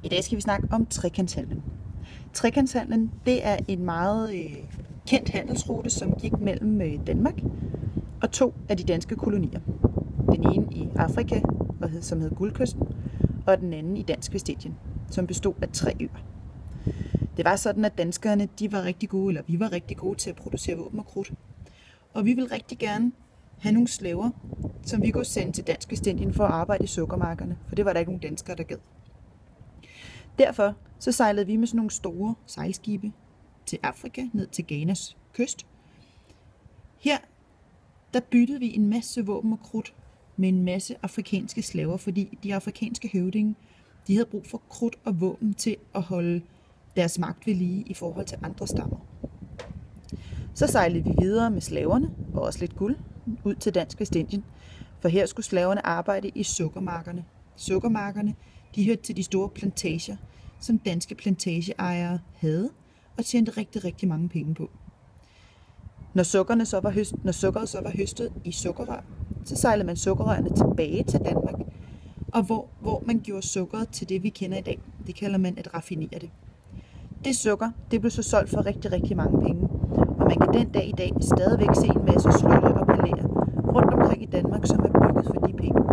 I dag skal vi snakke om trekantshandlen. Trekantshandlen, det er en meget kendt handelsrute, som gik mellem Danmark og to af de danske kolonier. Den ene i Afrika, som hed Guldkysten, og den anden i Dansk Vestindien, som bestod af 3 øer. Det var sådan, at danskerne vi var rigtig gode til at producere våben og krudt. Og vi ville rigtig gerne have nogle slaver, som vi kunne sende til Dansk Vestindien for at arbejde i sukkermarkerne, for det var der ikke nogen danskere, der gad. Derfor så sejlede vi med sådan nogle store sejlskibe til Afrika, ned til Ghanas kyst. Her der byttede vi en masse våben og krudt med en masse afrikanske slaver, fordi de afrikanske høvdinge, de havde brug for krudt og våben til at holde deres magt ved lige i forhold til andre stammer. Så sejlede vi videre med slaverne, og også lidt guld, ud til Dansk Vestindien, for her skulle slaverne arbejde i sukkermarkerne. Sukkermarkerne, de hørte til de store plantager, som danske plantageejere havde, og tjente rigtig, rigtig mange penge på. Når sukkeret så var høstet i sukkerrør, så sejlede man sukkerrørene tilbage til Danmark, og hvor man gjorde sukkeret til det, vi kender i dag. Det kalder man at raffinere det. Det sukker, det blev så solgt for rigtig, rigtig mange penge, og man kan den dag i dag stadigvæk se en masse slotte og palæer rundt omkring i Danmark, som er bygget for de penge.